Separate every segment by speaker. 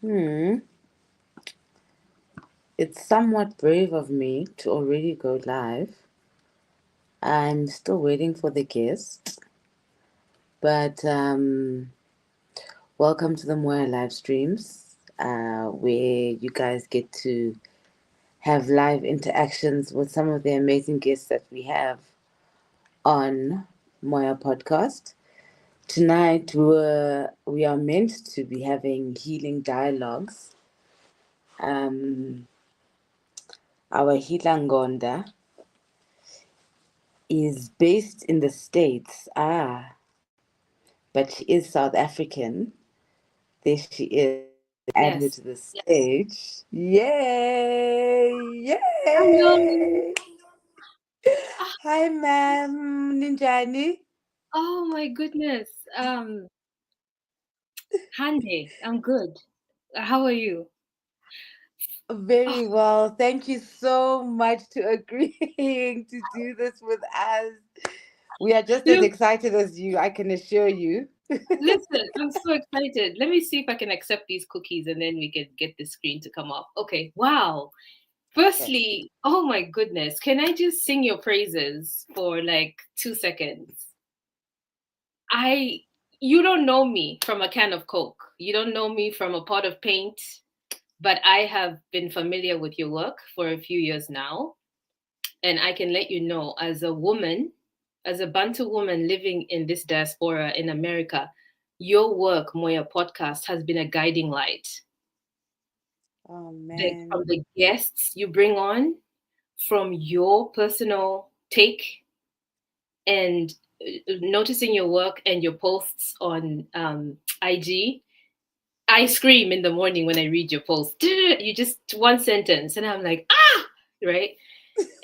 Speaker 1: Hmm. It's somewhat brave of me to already go live. I'm still waiting for the guest, but welcome to the Moya live streams, where you guys get to have live interactions with some of the amazing guests that we have on Moya podcast. Tonight, we are meant to be having healing dialogues. Um, our NGONDA is based in the States. But she is South African. There she is. Add her
Speaker 2: Yes.
Speaker 1: to the stage. Yay!
Speaker 2: Hello.
Speaker 1: Yay!
Speaker 2: Ah,
Speaker 1: Hi, ma'am. Ninjani.
Speaker 2: oh my goodness. Hande, I'm good. How are you? Oh,
Speaker 1: Very well. Thank you so much to agreeing to do this with us. We are just as
Speaker 2: look,
Speaker 1: excited as you, I can assure you.
Speaker 2: listen, I'm so excited. Let me see if I can accept these cookies and then we can get the screen to come up. Okay, wow.
Speaker 1: Yes.
Speaker 2: Firstly, oh my goodness, can I just sing your praises for like 2 seconds? I, you don't know me from a can of Coke. You don't know me from a pot of paint, but I have been familiar with your work for a few years now. And I can let you know, as a woman, as a Bantu woman living in this diaspora in America, your work, Moya Podcast, has been a guiding light.
Speaker 1: Oh,
Speaker 2: From
Speaker 1: man.
Speaker 2: the guests you bring on, from your personal take, and noticing your work and your posts on IG. I scream in the morning when I read your post. You just one sentence, and I'm like, ah, right?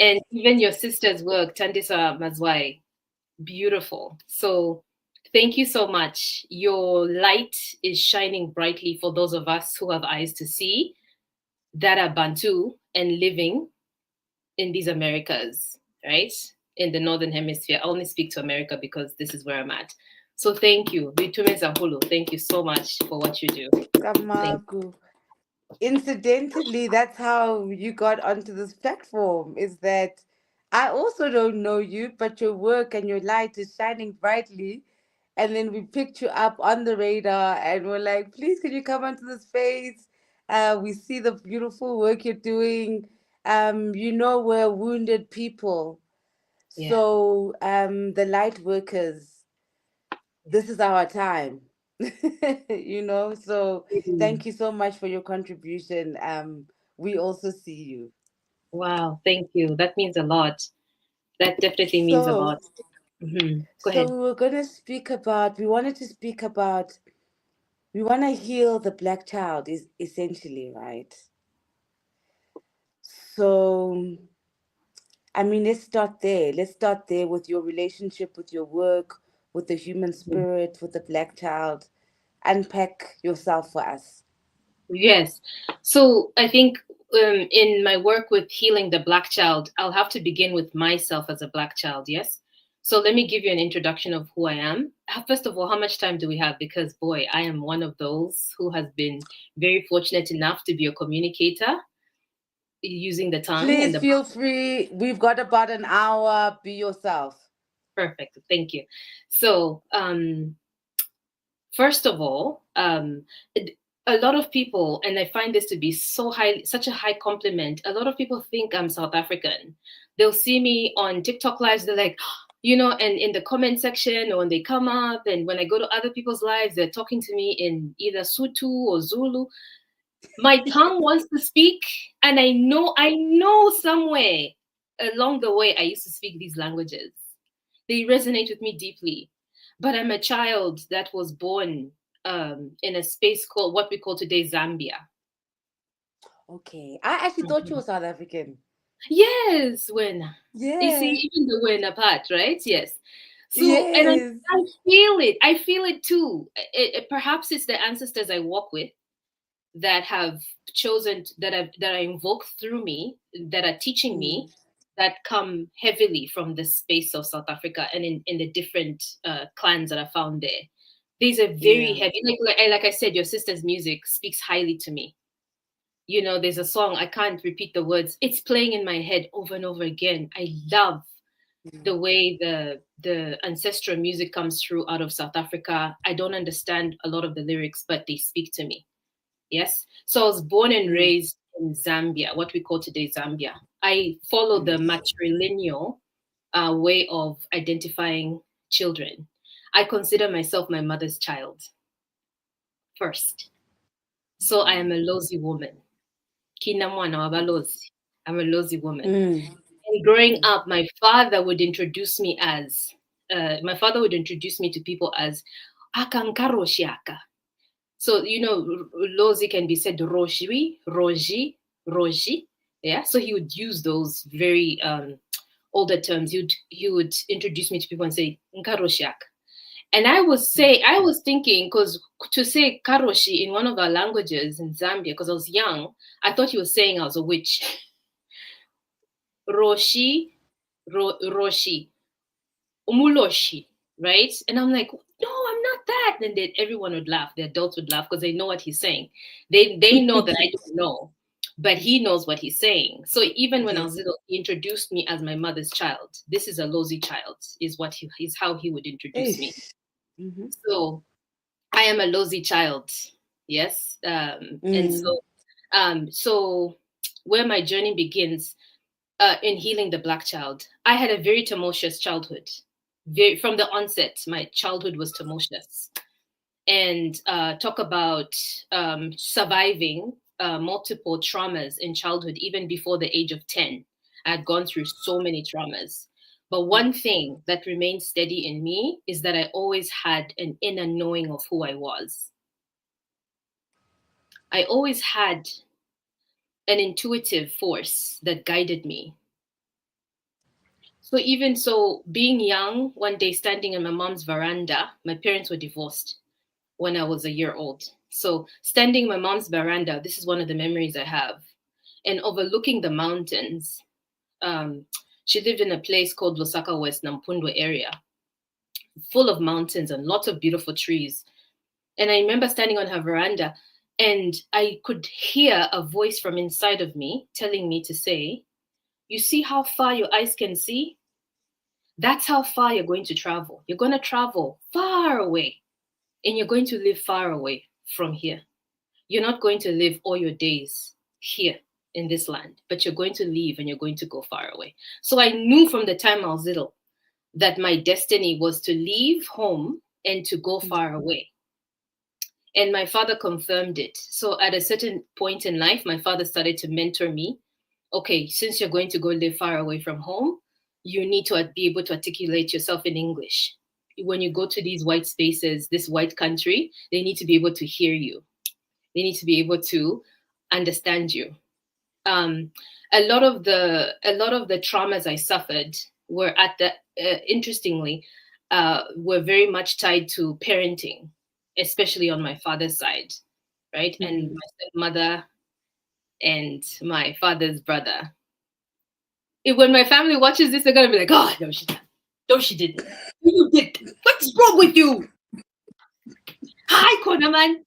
Speaker 2: And even your sister's work, Tandisa Mazwai, beautiful. So thank you so much. Your light is shining brightly for those of us who have eyes to see that are Bantu and living in these Americas, right? In the Northern Hemisphere. I only speak to America because this is where I'm at. So thank you. Bitume Zahulu, thank you so much for what you do. Thank
Speaker 1: Kamaku. Incidentally, that's how you got onto this platform, is that I also don't know you, but your work and your light is shining brightly. And then we picked you up on the radar and we're like, please, can you come onto the space? We see the beautiful work you're doing. We're wounded people.
Speaker 2: yeah.
Speaker 1: So, the light workers, this is our time. So
Speaker 2: Yeah.
Speaker 1: thank you so much for your contribution. We also see you.
Speaker 2: Wow, thank you. That means a lot. That definitely means a
Speaker 1: So
Speaker 2: lot. Go
Speaker 1: so
Speaker 2: ahead.
Speaker 1: we were going to we want to heal the black child is essentially, right? So I mean, let's start there with your relationship, with your work, with the human
Speaker 2: Mhm.
Speaker 1: spirit, with the black child. Unpack yourself for us.
Speaker 2: Yes. So I think in my work with healing the Black child, I'll have to begin with myself as a Black child. Yes. So let me give you an introduction of who I am. First of all, how much time do we have? Because, boy, I am one of those who has been very fortunate enough to be a communicator using the tongue and
Speaker 1: Please
Speaker 2: the
Speaker 1: feel free. We've got about an hour. Be yourself.
Speaker 2: perfect. Thank you. So, first of all, a lot of people, and I find this to be such a high compliment. A lot of people think I'm South African. They'll see me on TikTok lives. They're like, and in the comment section, or when they come up, and when I go to other people's lives, they're talking to me in either Sutu or Zulu. My tongue wants to speak, and I know somewhere along the way I used to speak these languages. They resonate with me deeply. But I'm a child that was born in a space called what we call today Zambia.
Speaker 1: Okay. I actually thought you
Speaker 2: Mhm.
Speaker 1: were South African.
Speaker 2: Yes, when you see,
Speaker 1: Yeah.
Speaker 2: even the when apart, right? Yes. So, and
Speaker 1: Yes.
Speaker 2: I feel it. I feel it too. Perhaps it's the ancestors I walk with that have that are invoked through me, that are teaching me,
Speaker 1: Mm.
Speaker 2: that come heavily from the space of South Africa and in the different clans that are found there. There's a very
Speaker 1: Yeah.
Speaker 2: heavy, like I said, your sister's music speaks highly to me. You know, there's a song, I can't repeat the words. It's playing in my head over and over again. I love the way the ancestral music comes through out of South Africa. I don't understand a lot of the lyrics, but they speak to me. Yes. So I was born and
Speaker 1: Mm.
Speaker 2: raised in Zambia, what we call today Zambia. I follow the matrilineal way of identifying children. I consider myself my mother's child first. So I am a Lozi woman. Kina mwana wa balozi. I'm a Lozi woman.
Speaker 1: Mm.
Speaker 2: And growing up, my father would introduce me to people as akankaroshiaka. So, you know, Lozi can be said Roshi, Roji, Roji. Yeah. So he would use those very older terms. He would introduce me to people and say Nkaroshiak. And I was thinking, because to say Karoshi in one of our languages in Zambia, because I was young, I thought he was saying I was a witch. Roshi, Roshi, Umuloshi, right? And I'm like, no, I'm not that. And then everyone would laugh. The adults would laugh because they know what he's saying. They know that I don't know, but he knows what he's saying. So even when I was
Speaker 1: Yes.
Speaker 2: little, he introduced me as my mother's child. This is a Lozi child, is how he would introduce me.
Speaker 1: Ish. Mm-hmm.
Speaker 2: So I am a Lozi child. Yes. And
Speaker 1: Mm.
Speaker 2: so where my journey begins in healing the Black child, I had a very tumultuous childhood. From the onset, my childhood was tumultuous. And talk about surviving multiple traumas in childhood, even before the age of 10. I had gone through so many traumas. But one thing that remained steady in me is that I always had an inner knowing of who I was. I always had an intuitive force that guided me. So even so, being young, one day standing in my mom's veranda, my parents were divorced when I was a year old. So standing in my mom's veranda, this is one of the memories I have, and overlooking the mountains. Um, she lived in a place called Lusaka West, Nampundo area, full of mountains and lots of beautiful trees. And I remember standing on her veranda, and I could hear a voice from inside of me telling me to say, "You see how far your eyes can see? That's how far you're going to travel. You're going to travel far away, and you're going to live far away from here. You're not going to live all your days here in this land, but you're going to leave and you're going to go far away." So I knew from the time I was little that my destiny was to leave home and to go far away. And my father confirmed it. So at a certain point in life, my father started to mentor me. Okay, since you're going to go live far away from home, you need to be able to articulate yourself in English. When you go to these white spaces, this white country, they need to be able to hear you. They need to be able to understand you. Um, a lot of the traumas I suffered were interestingly were very much tied to parenting, especially on my father's side, right? And
Speaker 1: Mm.
Speaker 2: my stepmother and my father's brother. When my family watches this, they're gonna be like, "Oh, no, she didn't. No, she didn't. You did. What's wrong with you? Hi, Konaman."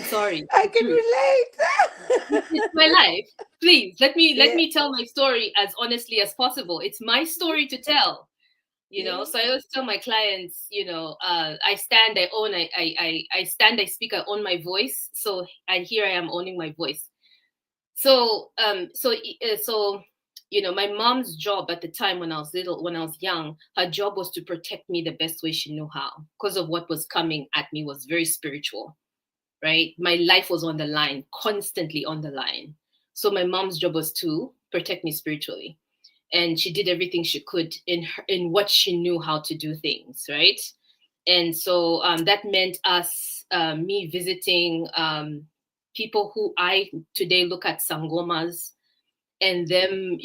Speaker 2: Sorry,
Speaker 1: I
Speaker 2: it's
Speaker 1: can
Speaker 2: true. It's
Speaker 1: relate.
Speaker 2: my life. Please let
Speaker 1: Yeah.
Speaker 2: me tell my story as honestly as possible. It's my story to tell.
Speaker 1: Yeah.
Speaker 2: So I always tell my clients, I stand, I own, I stand, I speak, I own my voice. So and here I am owning my voice. So my mom's job at the time when I was little, when I was young, her job was to protect me the best way she knew how, because of what was coming at me was very spiritual, right? My life was on the line, constantly on the line. So my mom's job was to protect me spiritually, and she did everything she could in what she knew how to do things, right? And so that meant me visiting people who I today look at sangomas, and them,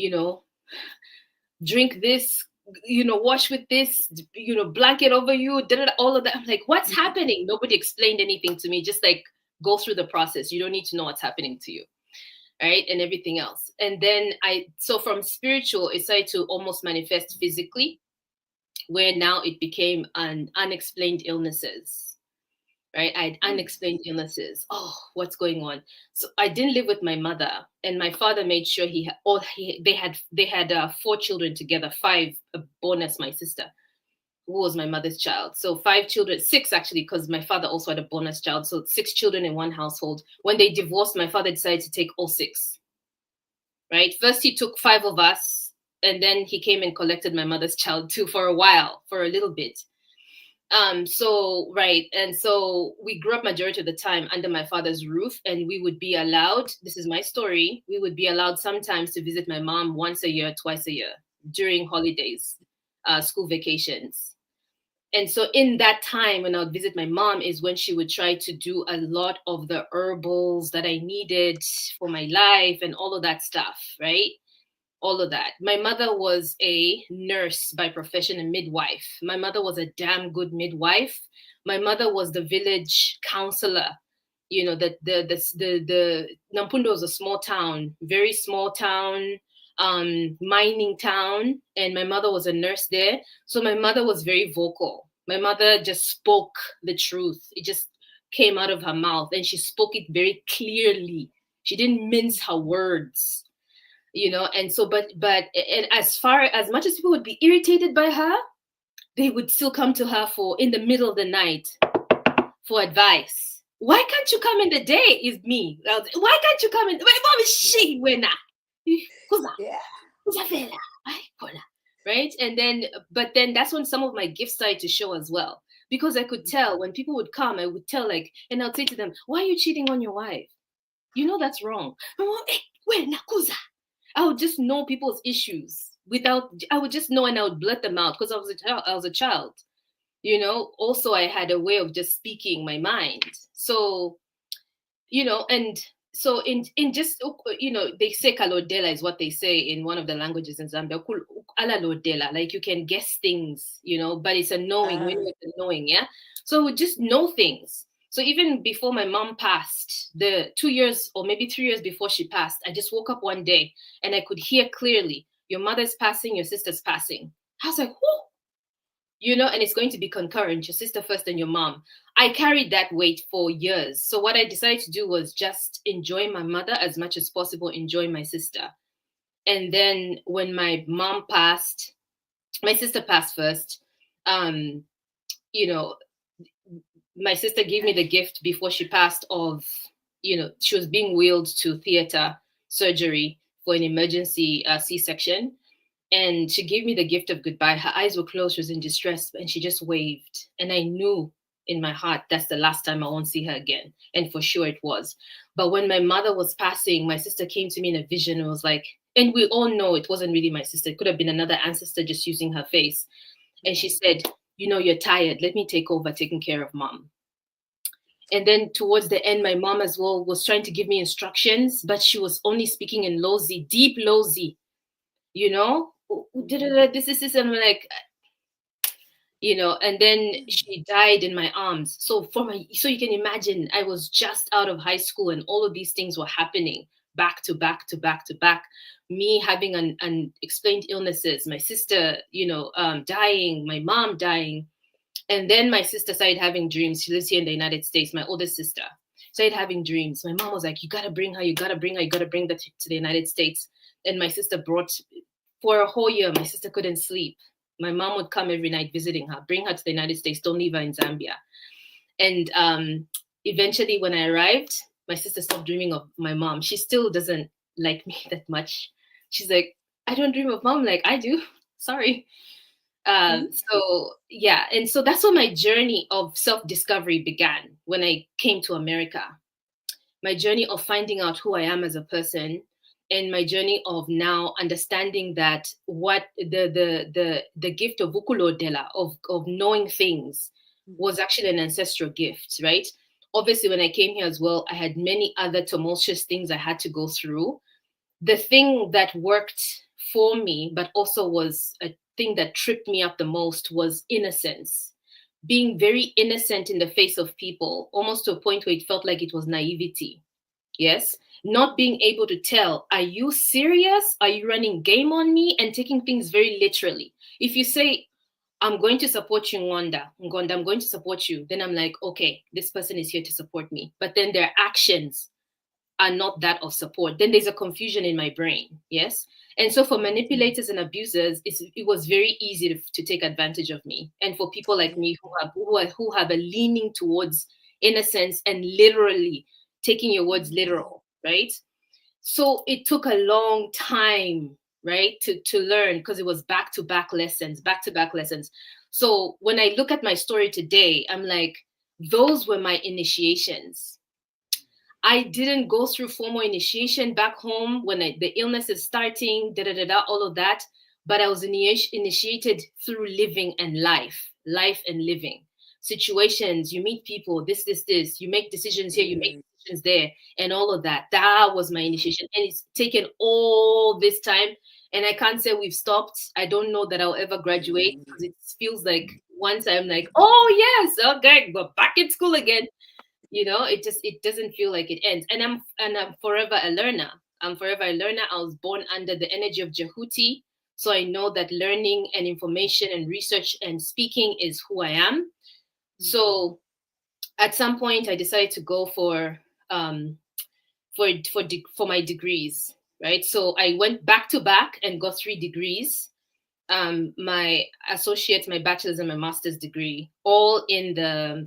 Speaker 2: drink this, wash with this, blanket over you, all of that. I'm like, what's happening? Nobody explained anything to me. Just like, go through the process. You don't need to know what's happening to you, right? And everything else. And then so from spiritual, it started to almost manifest physically. where now it became an unexplained illnesses, right? I had unexplained illnesses. Oh, what's going on? So I didn't live with my mother, and my father made sure they had 4 children together, five bonus my sister, who was my mother's child. So 5 children, six actually, because my father also had a bonus child. So 6 children in one household. When they divorced, my father decided to take all six. Right? First, he took 5 of us, and then he came and collected my mother's child too for a while, for a little bit. So right, and so we grew up majority of the time under my father's roof, and we would be allowed, this is my story, we would be allowed sometimes to visit my mom once a year, twice a year during holidays, school vacations. And so in that time when I would visit my mom is when she would try to do a lot of the herbals that I needed for my life and all of that stuff, right? All of that. My mother was a nurse by profession, a midwife. My mother was a damn good midwife. My mother was the village counselor. You know, the Nampundo was a small town, very small town, mining town, and my mother was a nurse there. So my mother was very vocal. My mother just spoke the truth. It just came out of her mouth, and she spoke it very clearly. She didn't mince her words, you know. And so but and as much as people would be irritated by her, they would still come to her for in the middle of the night for advice. Why can't you come in the day? Is me. Why can't you come in? My mom is she when
Speaker 1: Yeah.
Speaker 2: right? And then but then that's when some of my gifts started to show as well, because I could tell when people would come, I would tell, like, and I'll say to them, why are you cheating on your wife? You know that's wrong. I would just know people's issues without, I would just know, and I would blurt them out because I was a child. You know, also I had a way of just speaking my mind. So, you know, and so in just, you know, they say kalodela is what they say in one of the languages in Zambia. Ala lodela, like you can guess things, you know, but it's a knowing. We know it's a knowing, yeah. So we just know things. So even before my mom passed, the 2 years or maybe 3 years before she passed, I just woke up one day and I could hear clearly, your mother's passing, your sister's passing. I was like, whoo, you know, and it's going to be concurrent, your sister first and your mom. I carried that weight for years. So what I decided to do was just enjoy my mother as much as possible, enjoy my sister. And then when my mom passed, my sister passed first. You know, my sister gave me the gift before she passed of, you know, she was being wheeled to theater surgery for an emergency C-section. And she gave me the gift of goodbye. Her eyes were closed. She was in distress, and she just waved. And I knew in my heart that's the last time I won't see her again. And for sure it was. But when my mother was passing, my sister came to me in a vision and was like, and we all know it wasn't really my sister. It could have been another ancestor just using her face. And she said, you know, you're tired. Let me take over taking care of mom. And then towards the end, my mom as well was trying to give me instructions, but she was only speaking in Lozi, deep Lozi, you know, this is this, and I'm like, you know. And then she died in my arms. So so you can imagine, I was just out of high school, and all of these things were happening back to back to back to back. Me having unexplained illnesses, my sister, you know, dying, my mom dying. And then my sister started having dreams. She lives here in the United States, my oldest sister. Started having dreams. My mom was like, you gotta bring her, you gotta bring her, you gotta bring that to the United States. And my sister brought, for a whole year, my sister couldn't sleep. My mom would come every night visiting her, bring her to the United States, don't leave her in Zambia. And eventually when I arrived, my sister stopped dreaming of my mom. She still doesn't like me that much. She's like, I don't dream of mom like I do. Sorry. So yeah, and so that's when my journey of self-discovery began when I came to America. My journey of finding out who I am as a person, and my journey of now understanding that what the gift of Vukulo Dela, of knowing things, was actually an ancestral gift, right? Obviously, when I came here as well, I had many other tumultuous things I had to go through. The thing that worked for me, but also was a thing that tripped me up the most, was innocence. Being very innocent in the face of people, almost to a point where it felt like it was naivety. Yes. Not being able to tell, are you serious? Are you running game on me? And taking things very literally. If you say, I'm going to support you, NGONDA, I'm going to support you. Then I'm like, okay, this person is here to support me. But then their actions are not that of support. Then there's a confusion in my brain. Yes. And so for manipulators and abusers, it was very easy to take advantage of me. And for people like me who have a leaning towards innocence and literally taking your words literal, right? So it took a long time, right, to learn, because it was back to back lessons, back to back lessons. So when I look at my story today, I'm like, those were my initiations. I didn't go through formal initiation back home when the illness is starting, all of that. But I was initiated through living and life and living situations. You meet people, this. You make decisions here, you make decisions there, and all of that. That was my initiation, and it's taken all this time. And I can't say we've stopped. I don't know that I'll ever graduate, because it feels like once I'm like, oh yes, okay, we're back in school again. It doesn't feel like it ends. And I'm forever a learner. I'm forever a learner. I was born under the energy of Jehuti, so I know that learning and information and research and speaking is who I am. So at some point I decided to go for my degrees, right? So I went back to back and got 3 degrees, my associate's, my bachelor's, and my master's degree, all in the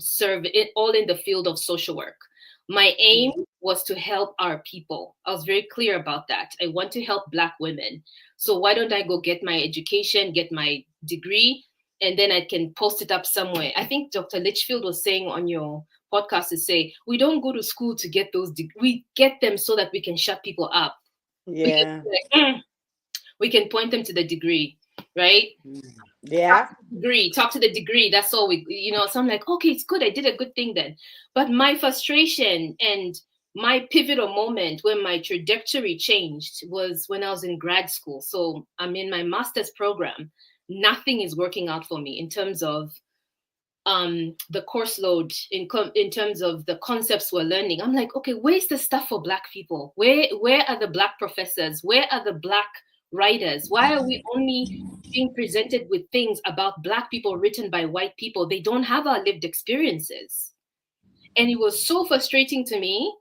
Speaker 2: field of social work. My aim was to help our people. I was very clear about that. I want to help Black women. So why don't I go get my education, get my degree, and then I can post it up somewhere. I think Dr. Litchfield was saying on your podcast to say, we don't go to school to get those we get them so that we can shut people up.
Speaker 1: Yeah.
Speaker 2: We can point them to the degree, right?
Speaker 1: Yeah.
Speaker 2: Talk to the degree. That's all so I'm like, okay, it's good. I did a good thing then. But my frustration and my pivotal moment when my trajectory changed was when I was in grad school. So I'm in my master's program. Nothing is working out for me in terms of the course load, in terms of the concepts we're learning. I'm like, okay, where's the stuff for Black people? Where are the Black professors? Where are the Black writers? Why are we only being presented with things about Black people written by white people? They don't have our lived experiences. And it was so frustrating to me.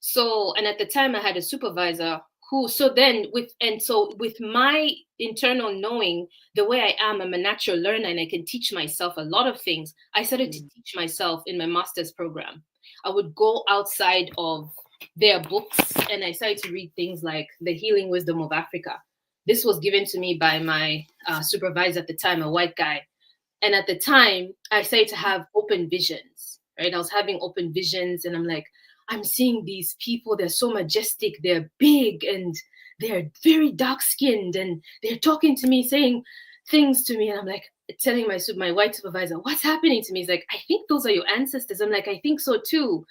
Speaker 2: So, and at the time I had a supervisor with my internal knowing, the way I am, I'm a natural learner and I can teach myself a lot of things. I started to teach myself in my master's program. I would go outside of their books and I started to read things like The Healing Wisdom of Africa. This was given to me by my supervisor at the time, a white guy. And at the time, I started to have open visions, right? I was having open visions and I'm like, I'm seeing these people, they're so majestic, they're big, and they're very dark-skinned, and they're talking to me, saying things to me, and I'm like, telling my white supervisor, what's happening to me? He's like, I think those are your ancestors. I'm like, I think so too.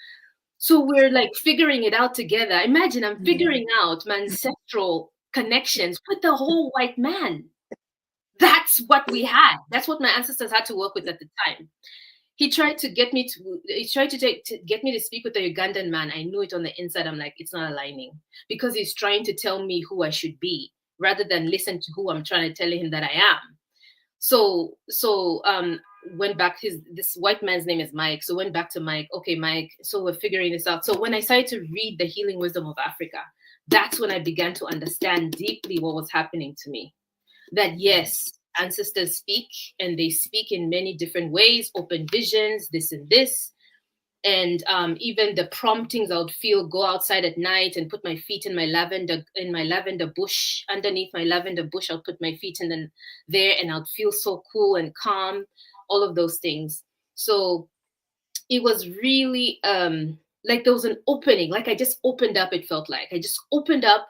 Speaker 2: So we're like figuring it out together. Imagine I'm figuring out my ancestral connections with the whole white man. That's what we had. That's what my ancestors had to work with at the time. He tried to get me to speak with a Ugandan man. I knew it on the inside. I'm like, it's not aligning, because he's trying to tell me who I should be rather than listen to who I'm trying to tell him that I am. So went back. This white man's name is Mike. So went back to Mike. Okay, Mike. So we're figuring this out. So when I started to read The Healing Wisdom of Africa, that's when I began to understand deeply what was happening to me. That yes, ancestors speak, and they speak in many different ways, open visions, this and this. And even the promptings I would feel, go outside at night and put my feet in my lavender bush. Underneath my lavender bush, I'll put my feet there and I'll feel so cool and calm, all of those things. So it was really like there was an opening, like I just opened up. It felt like I just opened up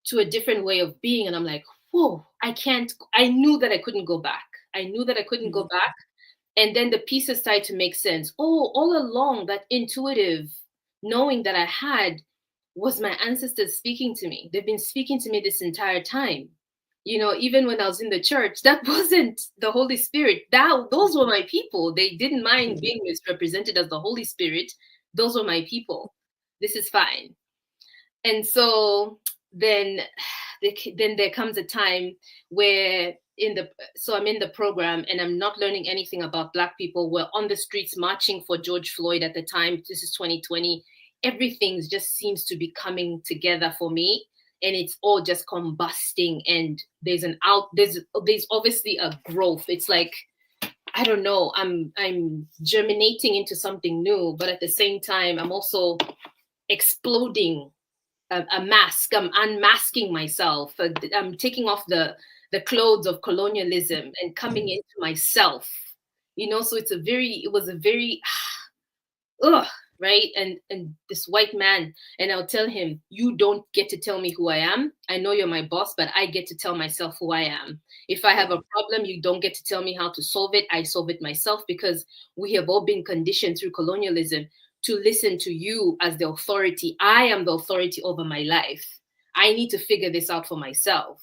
Speaker 2: to a different way of being. And I'm like, whoa, I knew that I couldn't go back. Go back. And then the pieces started to make sense. Oh, all along, that intuitive knowing that I had was my ancestors speaking to me. They've been speaking to me this entire time. Even when I was in the church, that wasn't the Holy Spirit. Those were my people. They didn't mind being misrepresented as the Holy Spirit. Those were my people. This is fine. And so then there comes a time where I'm in the program and I'm not learning anything about Black people. We're on the streets marching for George Floyd at the time. This is 2020. Everything just seems to be coming together for me, and it's all just combusting. And there's obviously a growth. It's like, I don't know, I'm germinating into something new, but at the same time, I'm also exploding a mask. I'm unmasking myself. I'm taking off the clothes of colonialism and coming into myself. So it was a very ugh, right? And this white man, and I'll tell him, you don't get to tell me who I am. I know you're my boss, but I get to tell myself who I am. If I have a problem, you don't get to tell me how to solve it. I solve it myself, because we have all been conditioned through colonialism to listen to you as the authority. I am the authority over my life. I need to figure this out for myself.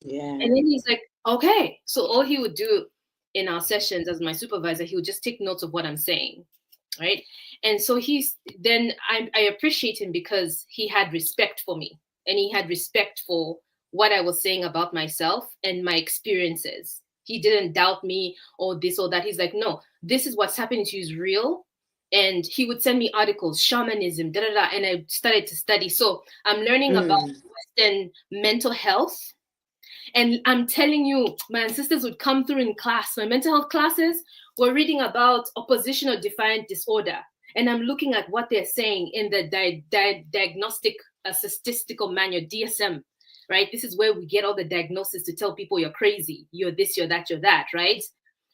Speaker 1: Yeah.
Speaker 2: And then he's like, okay. So all he would do in our sessions as my supervisor, he would just take notes of what I'm saying. Right. And so I appreciate him because he had respect for me, and he had respect for what I was saying about myself and my experiences. He didn't doubt me or this or that. He's like, no, this is what's happening to you is real. And he would send me articles, shamanism, da da da. And I started to study. So I'm learning about Western mental health. And I'm telling you, my ancestors would come through in class. My mental health classes were reading about oppositional defiant disorder. And I'm looking at what they're saying in the diagnostic statistical manual, DSM, right? This is where we get all the diagnosis to tell people you're crazy, you're this, you're that, right?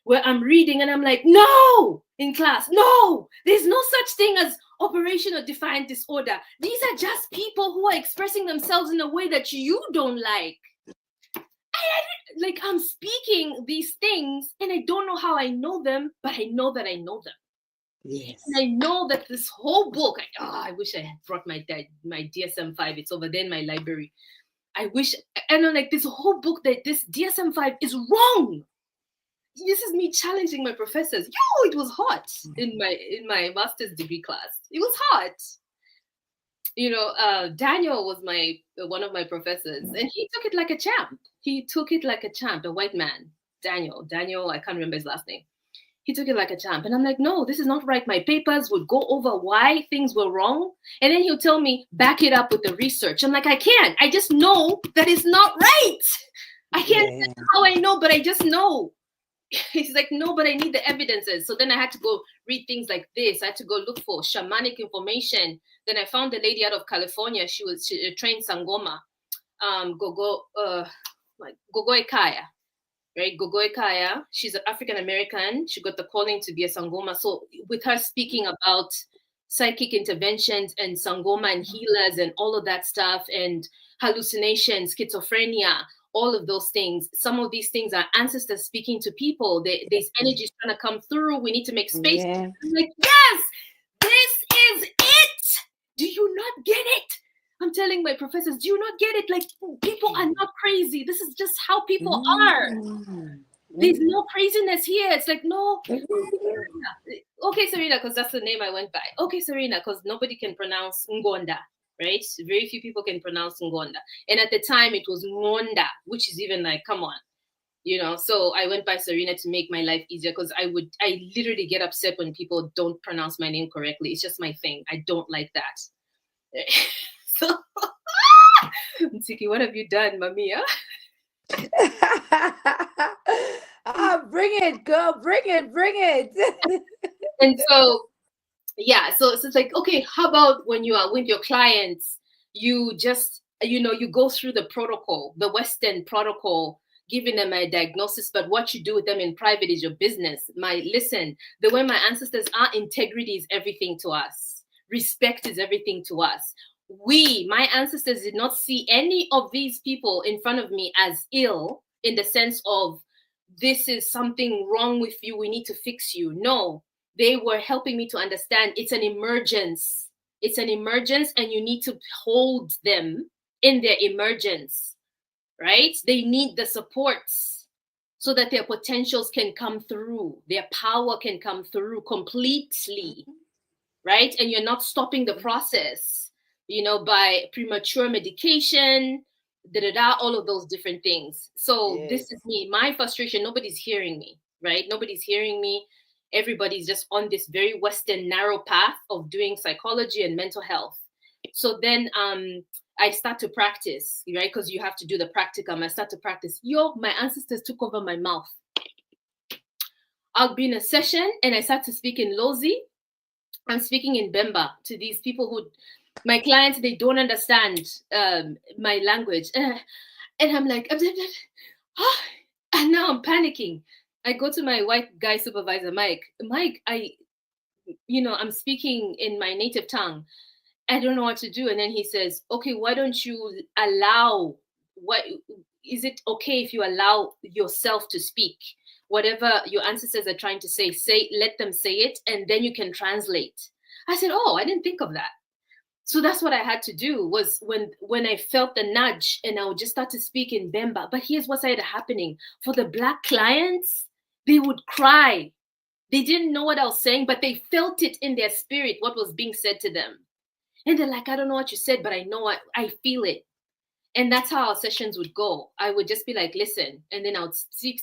Speaker 2: Where I'm reading and I'm like, no, in class, no, there's no such thing as operational defiant disorder. These are just people who are expressing themselves in a way that you don't like. Like, I'm speaking these things and I don't know how I know them, but I know that I know them.
Speaker 1: Yes.
Speaker 2: And I know that this whole book, I wish I had brought my DSM-5. It's over there in my library. I wish, and I'm like, this whole book, that this DSM-5 is wrong. This is me challenging my professors. It was hot in my master's degree class. It was hot. Daniel was one of my professors, and he took it like a champ. A white man, Daniel, I can't remember his last name. He took it like a champ. And I'm like, no, this is not right. My papers would go over why things were wrong. And then he'll tell me, back it up with the research. I'm like, I can't. I just know that it's not right. I can't say how I know, but I just know. He's like, no, but I need the evidences. So then I had to go read things like this. I had to go look for shamanic information. Then I found a lady out of California. She trained Sangoma, Gogo Ekaya, right? Gogo Ekaya. She's an African American. She got the calling to be a Sangoma. So with her speaking about psychic interventions and Sangoma and healers and all of that stuff, and hallucinations, schizophrenia, all of those things. Some of these things are ancestors speaking to people. There's energies trying to come through. We need to make space.
Speaker 1: Yeah.
Speaker 2: I'm like, yes, this is it. Do you not get it? I'm telling my professors, do you not get it? Like, people are not crazy. This is just how people are. There's no craziness here. It's like, no. Okay, Serena, because that's the name I went by. Okay, Serena, because nobody can pronounce NGONDA. Right? Very few people can pronounce NGONDA. And at the time it was NGONDA, which is even like, come on, so I went by Serena to make my life easier, because I literally get upset when people don't pronounce my name correctly. It's just my thing. I don't like that. So, Nsiki, what have you done, Mamia?
Speaker 1: Bring it, girl. Bring it.
Speaker 2: And so, yeah, so it's like, okay, how about when you are with your clients, you just, you go through the protocol, the Western protocol, giving them a diagnosis, but what you do with them in private is your business. The way my ancestors are, integrity is everything to us. Respect is everything to us. My ancestors did not see any of these people in front of me as ill, in the sense of, this is something wrong with you, we need to fix you. No. They were helping me to understand it's an emergence. It's an emergence, and you need to hold them in their emergence, right? They need the supports so that their potentials can come through, their power can come through completely, right? And you're not stopping the process, by premature medication, all of those different things. So this
Speaker 1: Yes.
Speaker 2: is me, my frustration. Nobody's hearing me, right? Nobody's hearing me. Everybody's just on this very Western narrow path of doing psychology and mental health. So then I start to practice, right? Because you have to do the practicum. I start to practice. My ancestors took over my mouth. I'll be in a session and I start to speak in Lozi. I'm speaking in Bemba to these people who, my clients, they don't understand my language. And I'm like, and now I'm panicking. I go to my white guy supervisor, Mike, I'm speaking in my native tongue. I don't know what to do. And then he says, okay, why don't you is it okay if you allow yourself to speak? Whatever your ancestors are trying to say, let them say it, and then you can translate. I said, oh, I didn't think of that. So that's what I had to do was when I felt the nudge and I would just start to speak in Bemba. But here's what started happening. For the Black clients, they would cry. They didn't know what I was saying, but they felt it in their spirit, what was being said to them. And they're like, I don't know what you said, but I know I feel it. And that's how our sessions would go. I would just be like, listen, and then I would speak,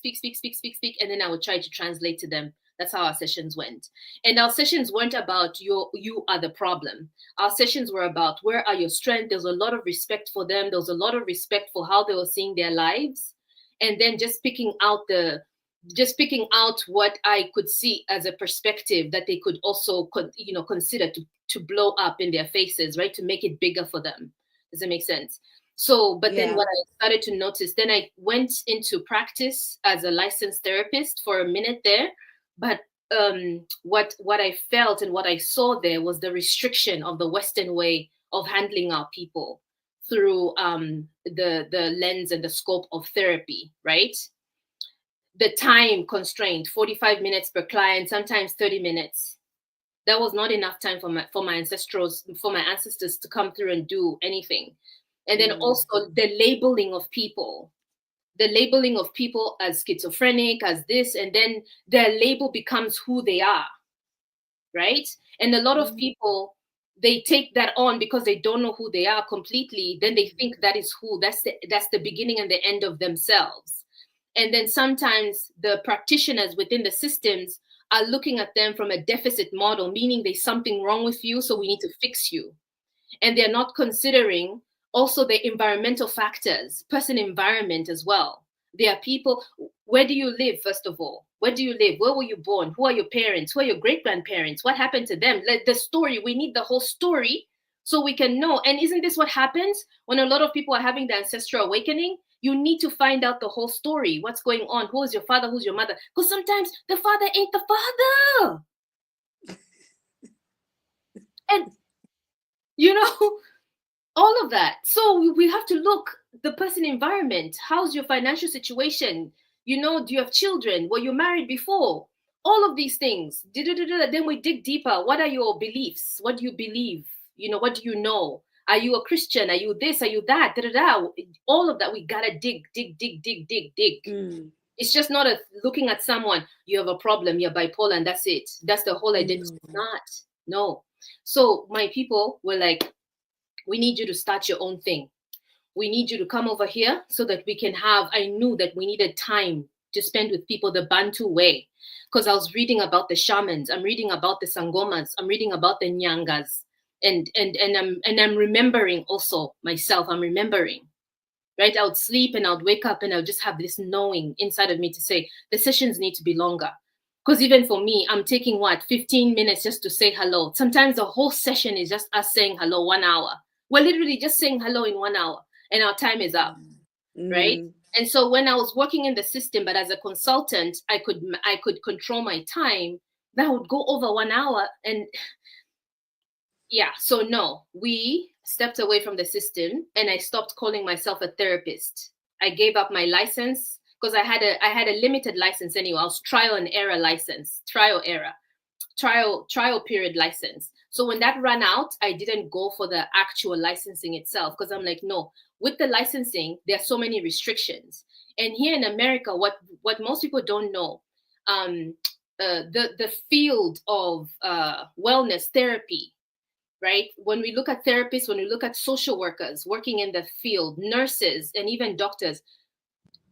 Speaker 2: and then I would try to translate to them. That's how our sessions went. And our sessions weren't about you are the problem. Our sessions were about where are your strengths. There was a lot of respect for them. There was a lot of respect for how they were seeing their lives. And then just picking out what I could see as a perspective that they could also consider to blow up in their faces, right? To make it bigger for them. Does it make sense? So, but then what I started to notice, then I went into practice as a licensed therapist for a minute there. But what I felt and what I saw there was the restriction of the Western way of handling our people through the lens and the scope of therapy, right? The time constraint, 45 minutes per client, sometimes 30 minutes. That was not enough time for my ancestors to come through and do anything. And then also the labeling of people as schizophrenic, as this, and then their label becomes who they are, right? And a lot of people, they take that on because they don't know who they are completely. Then they think that is that's the beginning and the end of themselves. And then sometimes the practitioners within the systems are looking at them from a deficit model, meaning there's something wrong with you, so we need to fix you. And they're not considering also the environmental factors, person environment as well. There are people, where do you live, first of all? Where do you live? Where were you born? Who are your parents? Who are your great-grandparents? What happened to them? Like the story, we need the whole story so we can know. And isn't this what happens when a lot of people are having the ancestral awakening? You need to find out the whole story. What's going on? Who is your father? Who's your mother? Because sometimes the father ain't the father. And, all of that. So we have to look the person environment. How's your financial situation? Do you have children? Were you married before? All of these things. Then we dig deeper. What are your beliefs? What do you believe? What do you know? Are you a Christian? Are you this? Are you that? All of that. We gotta dig. It's just not looking at someone. You have a problem. You're bipolar, and that's it. That's the whole identity. It's not. No. So my people were like, we need you to start your own thing. We need you to come over here so that we can I knew that we needed time to spend with people the Bantu way. Because I was reading about the shamans. I'm reading about the Sangomas. I'm reading about the Nyangas. And I'm remembering also myself. I'm remembering. Right? I would sleep and I would wake up and I would just have this knowing inside of me to say, the sessions need to be longer. Because even for me, I'm taking 15 minutes just to say hello. Sometimes the whole session is just us saying hello, 1 hour. We're literally just saying hello in 1 hour and our time is up, right? And so when I was working in the system, but as a consultant, I could control my time. That would go over 1 hour. And so no, we stepped away from the system and I stopped calling myself a therapist. I gave up my license because I had a limited license anyway. I was trial period license. So when that ran out, I didn't go for the actual licensing itself because I'm like, no, with the licensing, there are so many restrictions. And here in America, what most people don't know, the field of wellness therapy, right? When we look at therapists, when we look at social workers working in the field, nurses, and even doctors,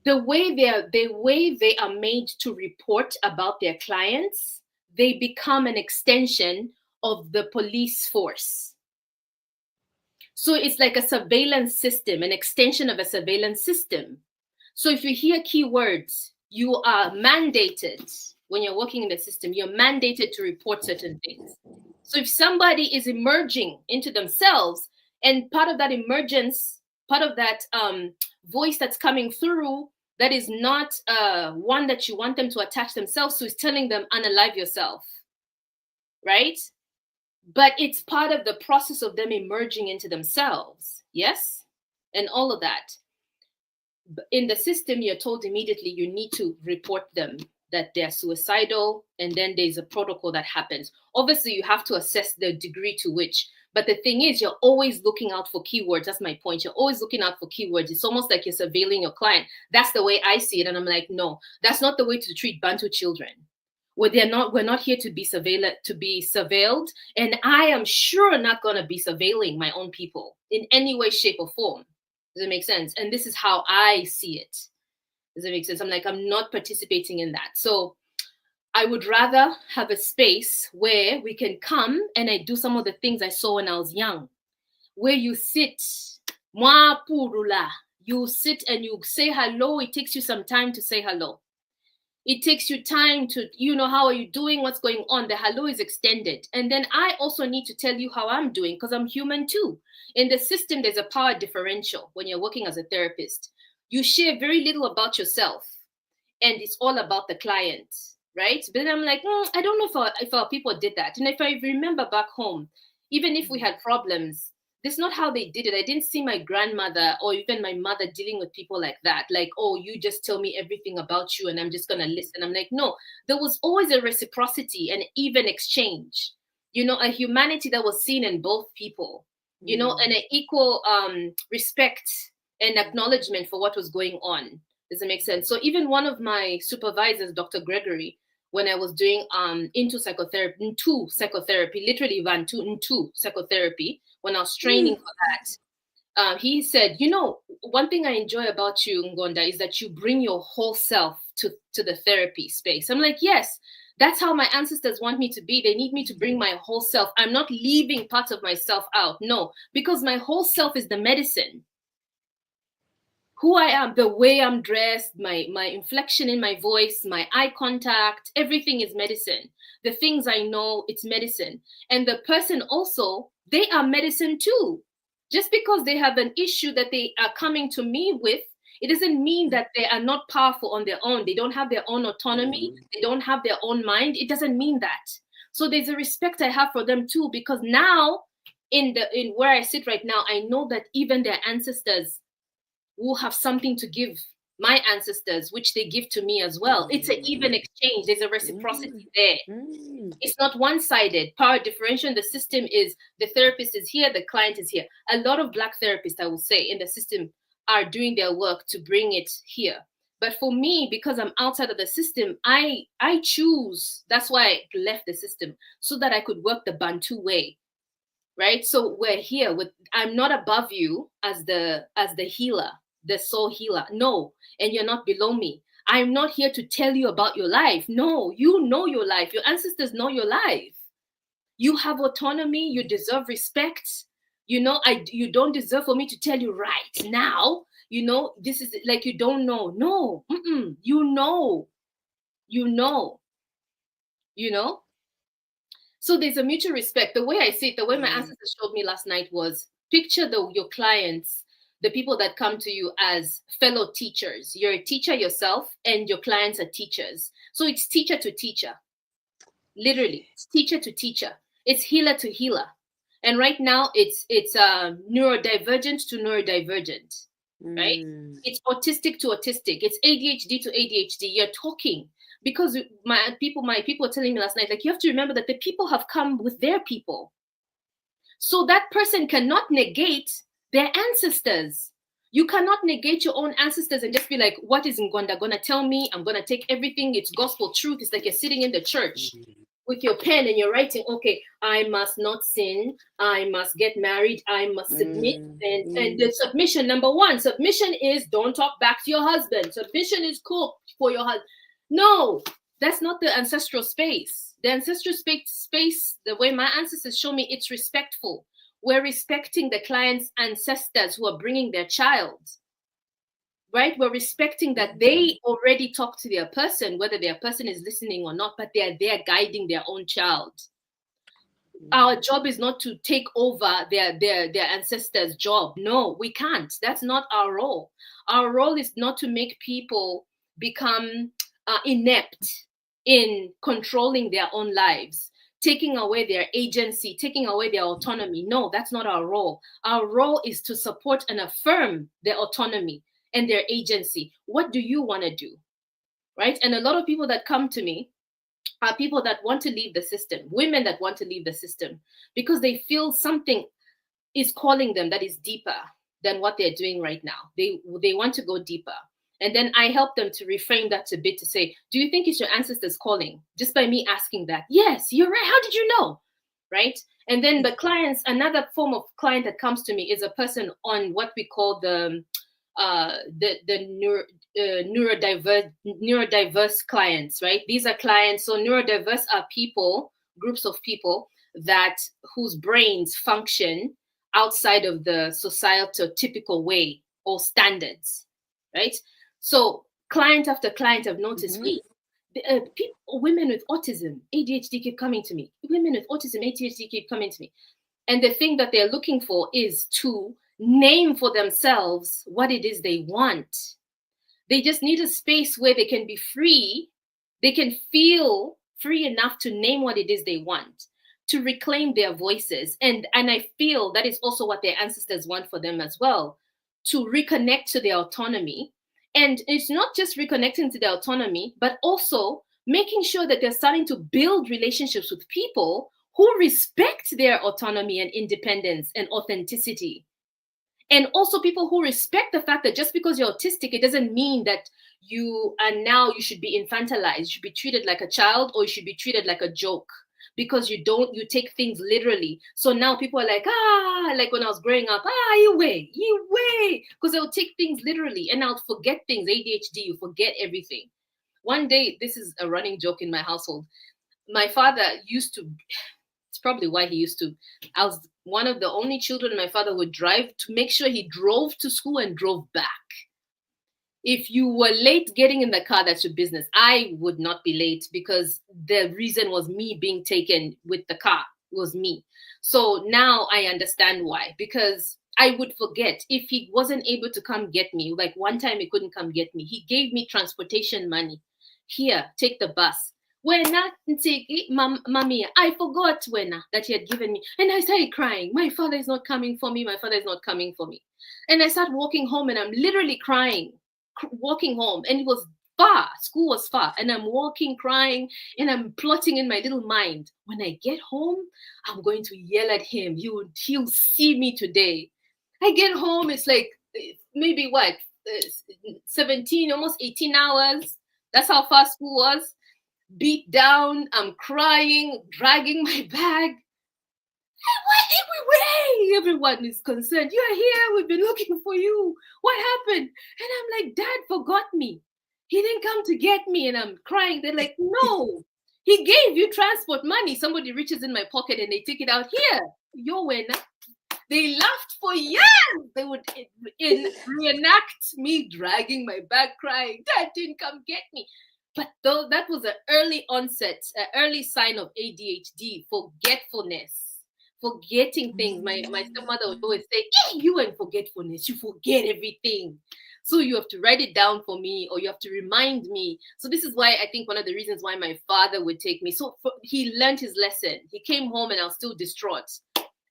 Speaker 2: the way they are made to report about their clients, they become an extension of the police force. So it's like a surveillance system, an extension of a surveillance system. So if you hear keywords, you are mandated, when you're working in the system, you're mandated to report certain things. So if somebody is emerging into themselves, and part of that emergence, part of that voice that's coming through, that is not one that you want them to attach themselves to, is telling them, unalive yourself, right? But it's part of the process of them emerging into themselves, yes? And all of that. In the system, you're told immediately you need to report them, that they're suicidal, and then there's a protocol that happens. Obviously, you have to assess the degree to which, but the thing is, you're always looking out for keywords. That's my point. You're always looking out for keywords. It's almost like you're surveilling your client. That's the way I see it. And I'm like, no, that's not the way to treat Bantu children. We're not here to be surveilled, and I am sure not going to be surveilling my own people in any way, shape, or form. Does it make sense? And this is how I see it. Does it make sense? I'm like, I'm not participating in that. So I would rather have a space where we can come and I do some of the things I saw when I was young, where you sit, you sit and you say hello. It takes you some time to say hello. It takes you time to, how are you doing? What's going on? The hello is extended. And then I also need to tell you how I'm doing, because I'm human too. In the system, there's a power differential when you're working as a therapist. You share very little about yourself, and it's all about the client, right? But then I'm like, I don't know if our people did that. And if I remember back home, even if we had problems, this is not how they did it. I didn't see my grandmother or even my mother dealing with people like that. Like, oh, you just tell me everything about you and I'm just going to listen. I'm like, no, there was always a reciprocity and even exchange, a humanity that was seen in both people, and an equal respect and acknowledgement for what was going on. Does it make sense? So even one of my supervisors, Dr. Gregory, when I was doing into psychotherapy, literally into psychotherapy, when I was training for that, he said, one thing I enjoy about you, NGONDA, is that you bring your whole self to the therapy space. I'm like, yes, that's how my ancestors want me to be. They need me to bring my whole self. I'm not leaving parts of myself out. No, because my whole self is the medicine. Who I am, the way I'm dressed, my inflection in my voice, my eye contact, everything is medicine. The things I know, it's medicine. And the person also, they are medicine too. Just because they have an issue that they are coming to me with, it doesn't mean that they are not powerful on their own. They don't have their own autonomy. They don't have their own mind. It doesn't mean that. So there's a respect I have for them too, because now in where I sit right now, I know that even their ancestors will have something to give my ancestors, which they give to me as well. It's an even exchange. There's a reciprocity there. It's not one-sided. Power differential in the system is the therapist is here, the client is here. A lot of Black therapists, I will say, in the system are doing their work to bring it here. But for me, because I'm outside of the system, I choose. That's why I left the system, so that I could work the Bantu way. Right? So we're here I'm not above you as the healer, the soul healer. No. And you're not below me. I'm not here to tell you about your life. No, you know your life. Your ancestors know your life. You have autonomy. You deserve respect. You don't deserve for me to tell you right now, this is like, you don't know. No, you know. So there's a mutual respect. The way I see it, the way my ancestors showed me last night was, picture your clients, the people that come to you, as fellow teachers. You're a teacher yourself and your clients are teachers. So it's teacher to teacher. Literally, it's teacher to teacher. It's healer to healer. And right now it's neurodivergent to neurodivergent, right? It's autistic to autistic. It's ADHD to ADHD. You're talking. Because my people were telling me last night, like, you have to remember that the people have come with their people. So that person cannot negate their ancestors. You cannot negate your own ancestors and just be like, what is NGONDA going to tell me? I'm going to take everything. It's gospel truth. It's like you're sitting in the church. with your pen and you're writing, okay, I must not sin, I must get married, I must submit. And the submission, number one, submission is don't talk back to your husband. Submission is cool for your husband. No, that's not the ancestral space. The ancestral space, the way my ancestors show me, it's respectful. We're respecting the client's ancestors who are bringing their child, right? We're respecting that they already talk to their person, whether their person is listening or not, but they're there guiding their own child. Our job is not to take over their ancestors' job. No, we can't. That's not our role. Our role is not to make people become inept in controlling their own lives, taking away their agency, taking away their autonomy. No, that's not our role. Our role is to support and affirm their autonomy and their agency. What do you want to do? Right? And a lot of people that come to me are people that want to leave the system, women that want to leave the system because they feel something is calling them that is deeper than what they're doing right now. They want to go deeper. And then I help them to reframe that a bit to say, do you think it's your ancestors calling? Just by me asking that. Yes, you're right. How did you know? Right? And then the clients, another form of client that comes to me is a person on what we call the neurodiverse clients, right? These are clients. So neurodiverse are people, groups of people that whose brains function outside of the societal typical way or standards, right? So client after client have noticed, wait, people, women with autism, ADHD keep coming to me. Women with autism, ADHD keep coming to me. And the thing that they're looking for is to name for themselves what it is they want. They just need a space where they can be free. They can feel free enough to name what it is they want, to reclaim their voices. And I feel that is also what their ancestors want for them as well, to reconnect to their autonomy. And it's not just reconnecting to their autonomy, but also making sure that they're starting to build relationships with people who respect their autonomy and independence and authenticity. And also people who respect the fact that just because you're autistic, it doesn't mean that you should be infantilized. You should be treated like a child, or you should be treated like a joke because you take things literally. So now people are like, like when I was growing up, you way, because they'll take things literally and I'll forget things. ADHD, you forget everything. One day, this is a running joke in my household. My father used to, it's probably why he used to, I was one of the only children my father would drive to make sure he drove to school and drove back. If you were late getting in the car, that's your business. I would not be late because the reason was me being taken with the car. It was me. So now I understand why, because I would forget if he wasn't able to come get me. Like one time he couldn't come get me. He gave me transportation money. Here, take the bus. Mommy, I forgot that he had given me. And I started crying. My father is not coming for me. My father is not coming for me. And I started walking home and I'm literally crying, walking home. And it was far. School was far. And I'm walking, crying, and I'm plotting in my little mind. When I get home, I'm going to yell at him. He'll see me today. I get home. It's like maybe 17, almost 18 hours. That's how far school was. Beat down, I'm crying, dragging my bag. Everyone is concerned. You are here. We've been looking for you. What happened? And I'm like, Dad forgot me. He didn't come to get me. And I'm crying. They're like, no, he gave you transport money. Somebody reaches in my pocket and they take it out. Here, your winner. They laughed for years. They would reenact me dragging my bag, crying. Dad didn't come get me. But though that was an early onset, an early sign of ADHD, forgetfulness, forgetting things. My stepmother would always say, hey, you and forgetfulness, you forget everything. So you have to write it down for me, or you have to remind me. So this is why I think one of the reasons why my father would take me. So he learned his lesson. He came home and I was still distraught.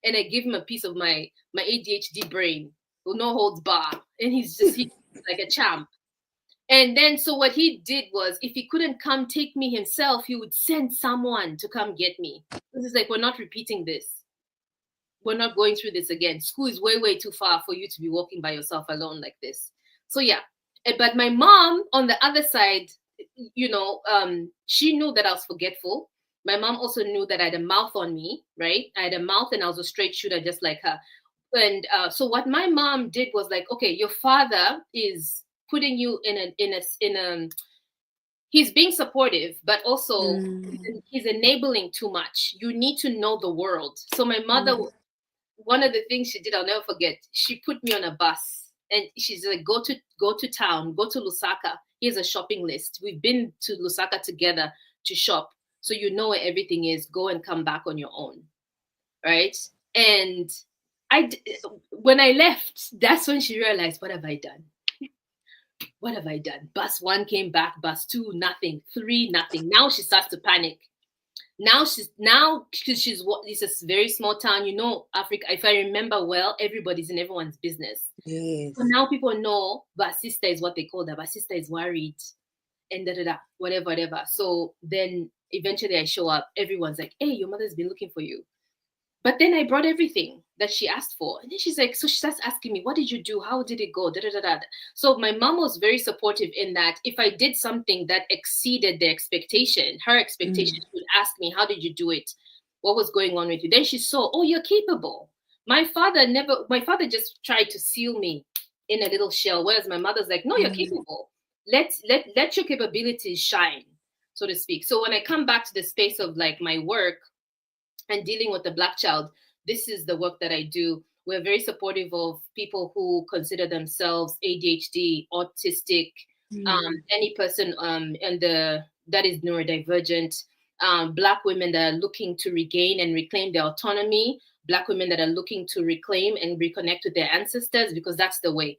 Speaker 2: And I gave him a piece of my ADHD brain, no holds bar. And he's like a champ. And then, so what he did was, if he couldn't come take me himself, he would send someone to come get me. This is like, we're not repeating this. We're not going through this again. School is way, way too far for you to be walking by yourself alone like this. So yeah. But my mom, on the other side, she knew that I was forgetful. My mom also knew that I had a mouth on me, right? I had a mouth and I was a straight shooter just like her. And so what my mom did was like, okay, your father is putting you in a he's being supportive, but also he's enabling too much. You need to know the world. So my mother, one of the things she did, I'll never forget, she put me on a bus and she's like, go to town, go to Lusaka. Here's a shopping list. We've been to Lusaka together to shop. So you know where everything is. Go and come back on your own. Right. And when I left, that's when she realized, what have I done? What have I done? Bus one came back, bus two, nothing, three, nothing. Now she starts to panic. Now because it's a very small town, Africa. If I remember well, everybody's in everyone's business.
Speaker 1: Yes.
Speaker 2: So now people know Basista is what they call that. Basista is worried and whatever. So then eventually I show up. Everyone's like, hey, your mother's been looking for you. But then I brought everything that she asked for. And then she's like, so she starts asking me, what did you do? How did it go? Da, da, da, da. So my mom was very supportive in that if I did something that exceeded the expectation, her expectation, she would ask me, how did you do it? What was going on with you? Then she saw, oh, you're capable. My father just tried to seal me in a little shell, whereas my mother's like, no, you're capable. Let your capabilities shine, so to speak. So when I come back to the space of like my work, and dealing with the Black child, this is the work that I do. We're very supportive of people who consider themselves ADHD, autistic, any person that is neurodivergent, Black women that are looking to regain and reclaim their autonomy, Black women that are looking to reclaim and reconnect with their ancestors, because that's the way.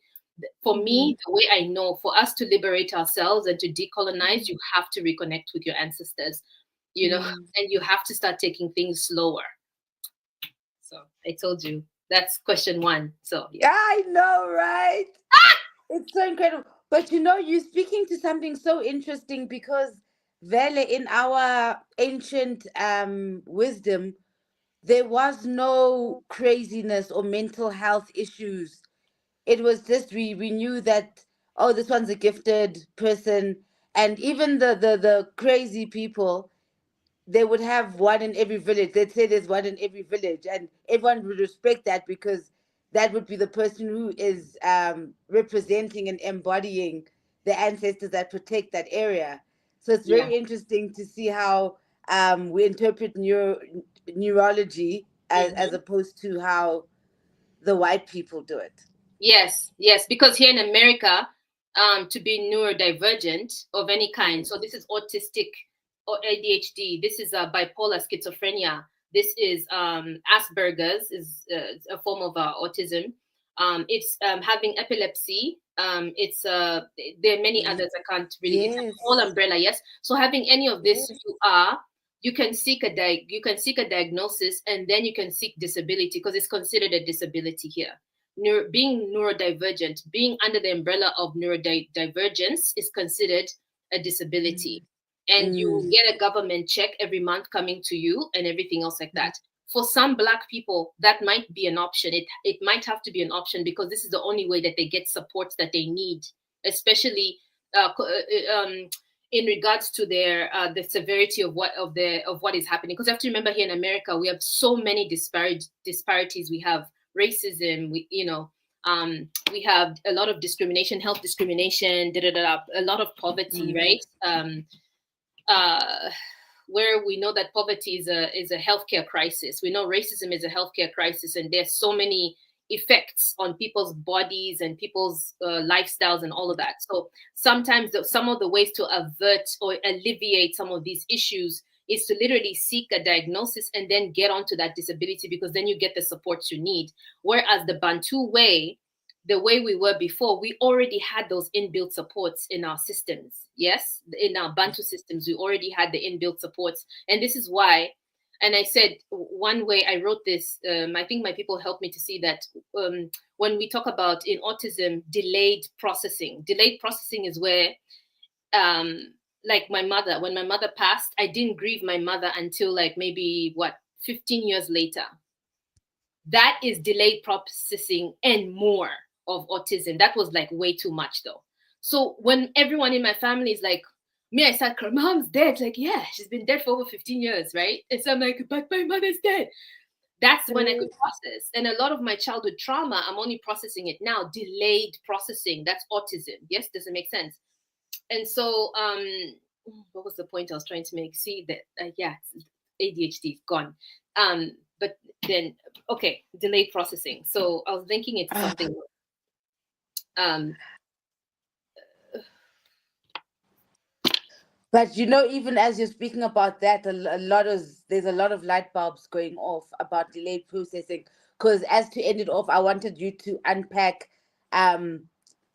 Speaker 2: For me, the way I know, for us to liberate ourselves and to decolonize, you have to reconnect with your ancestors. And you have to start taking things slower. So I told you that's question one. So yeah.
Speaker 1: I know, right? It's so incredible. But you're speaking to something so interesting because Vele, in our ancient wisdom, there was no craziness or mental health issues. It was just we knew that, oh, this one's a gifted person, and even the crazy people, they would have one in every village. They'd say there's one in every village, and everyone would respect that because that would be the person who is representing and embodying the ancestors that protect that area. So it's
Speaker 2: Yeah.
Speaker 1: very interesting to see how we interpret neurology as opposed to how the white people do it.
Speaker 2: Yes, because here in America, to be neurodivergent of any kind, so this is autistic or ADHD, this is bipolar schizophrenia, this is Asperger's, is a form of autism. It's having epilepsy. It's there are many others. I can't really. It's a
Speaker 1: Yes.
Speaker 2: whole umbrella. Yes. So having any of this, you can seek a diagnosis, and then you can seek disability because it's considered a disability here. Being neurodivergent, being under the umbrella of neurodivergence is considered a disability. And you get a government check every month coming to you and everything else like that. For some Black people, that might be an option. It might have to be an option because this is the only way that they get support that they need, especially in regards to their the severity of what is happening. Because you have to remember, here in America, we have so many disparities. We have racism. We have a lot of discrimination, health discrimination, a lot of poverty, right? Where we know that poverty is a healthcare crisis. We know racism is a healthcare crisis, and there's so many effects on people's bodies and people's lifestyles and all of that. So sometimes some of the ways to avert or alleviate some of these issues is to literally seek a diagnosis and then get onto that disability, because then you get the support you need. Whereas the Bantu way, the way we were before, we already had those inbuilt supports in our systems. Yes, in our Bantu systems, we already had the inbuilt supports. And this is why, and I said, one way I wrote this, I think my people helped me to see that when we talk about in autism, delayed processing is where, like my mother, when my mother passed, I didn't grieve my mother until like maybe 15 years later. That is delayed processing and more of autism. That was like way too much though. So when everyone in my family is like, Me, I start crying. Mom's dead. Like, yeah, she's been dead for over 15 years, right? And so I'm like, but my mother's dead. That's when I could process. And a lot of my childhood trauma, I'm only processing it now. Delayed processing. That's autism. Yes, does it make sense? And so, what was the point I was trying to make? See that, yeah, ADHD is gone. But then, okay, delayed processing. So I was linking it to something. Um,
Speaker 1: But even as you're speaking about that, there's a lot of light bulbs going off about delayed processing. Because as to end it off, I wanted you to unpack um,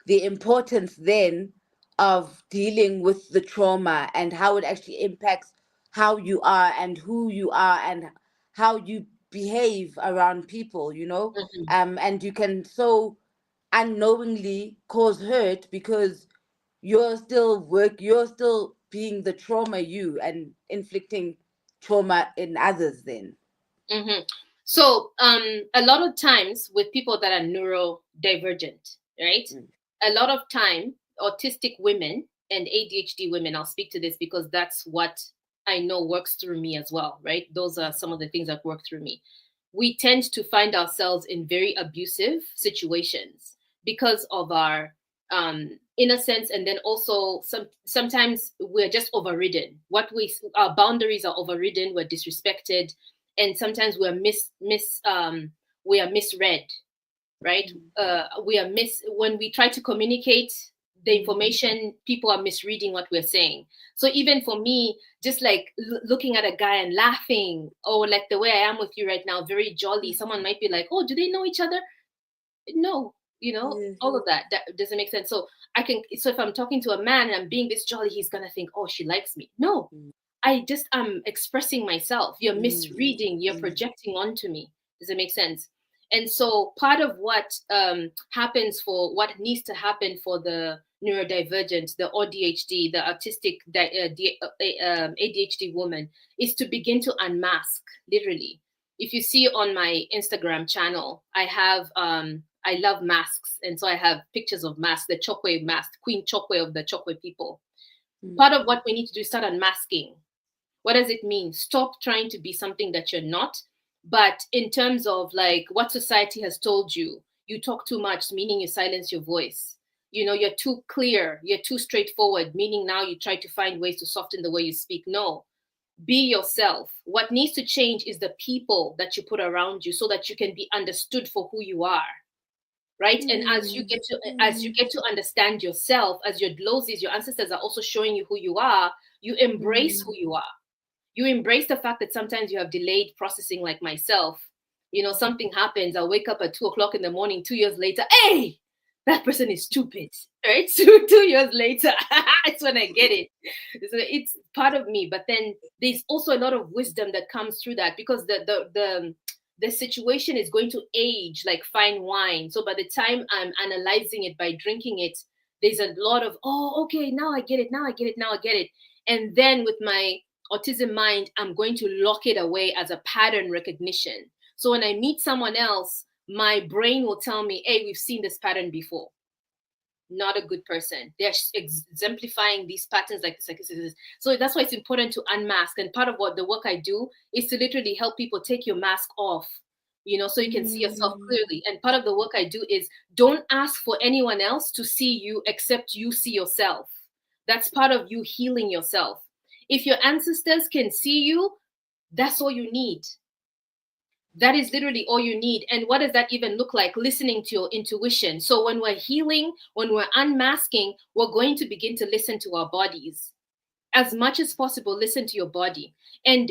Speaker 1: the importance then of dealing with the trauma and how it actually impacts how you are and who you are and how you behave around people.
Speaker 2: mhm,
Speaker 1: And you can so unknowingly cause hurt because you're still being the trauma you and inflicting trauma in others then.
Speaker 2: mhm. So, a lot of times with people that are neurodivergent, right?
Speaker 1: Mm,
Speaker 2: A lot of time, autistic women and ADHD women, I'll speak to this because that's what I know works through me as well, right? Those are some of the things that work through me. We tend to find ourselves in very abusive situations because of our innocence, and then also sometimes we're just overridden. Our boundaries are overridden. We're disrespected, and sometimes we are misread, right?
Speaker 1: mm,
Speaker 2: We are when we try to communicate the information, people are misreading what we're saying. So even for me, just like looking at a guy and laughing, or like the way I am with you right now, very jolly, someone might be like, oh, do they know each other? No,
Speaker 1: yes.
Speaker 2: all of that doesn't make sense. So if I'm talking to a man and I'm being this jolly, he's gonna think, oh, she likes me. No,
Speaker 1: Mm,
Speaker 2: I just am expressing myself. You're
Speaker 1: mm,
Speaker 2: misreading, you're projecting onto me. Does it make sense? And so part of what happens, for what needs to happen for the neurodivergent, the ADHD, the autistic ADHD woman, is to begin to unmask, literally. If you see on my Instagram channel, I have I love masks, and so I have pictures of masks, the Chokwe mask, Queen Chokwe of the Chokwe people.
Speaker 1: mm,
Speaker 2: Part of what we need to do is start unmasking. What does it mean? Stop trying to be something that you're not. But in terms of like what society has told you, you talk too much, meaning you silence your voice. You're too clear, you're too straightforward, meaning now you try to find ways to soften the way you speak. No, be yourself. What needs to change is the people that you put around you so that you can be understood for who you are, right? And as you get to understand yourself, as your glosses, your ancestors are also showing you who you are, you embrace who you are. You embrace the fact that sometimes you have delayed processing, like myself. Something happens, I'll wake up at 2 o'clock in the morning, 2 years later, hey, that person is stupid, right? So 2 years later, that's when I get it. So it's part of me. But then there's also a lot of wisdom that comes through that, because the situation is going to age like fine wine. So by the time I'm analyzing it by drinking it, there's a lot of, oh, okay, now I get it, now I get it, now I get it. And then with my autism mind, I'm going to lock it away as a pattern recognition. So when I meet someone else, my brain will tell me, hey, we've seen this pattern before. Not a good person. They're exemplifying these patterns like this, like this, like this. So that's why it's important to unmask. And part of what the work I do is to literally help people take your mask off, so you can see yourself clearly. And part of the work I do is don't ask for anyone else to see you except you see yourself. That's part of you healing yourself. If your ancestors can see you, that's all you need. That is literally all you need. And what does that even look like? Listening to your intuition. So when we're healing, when we're unmasking, we're going to begin to listen to our bodies. As much as possible, listen to your body. And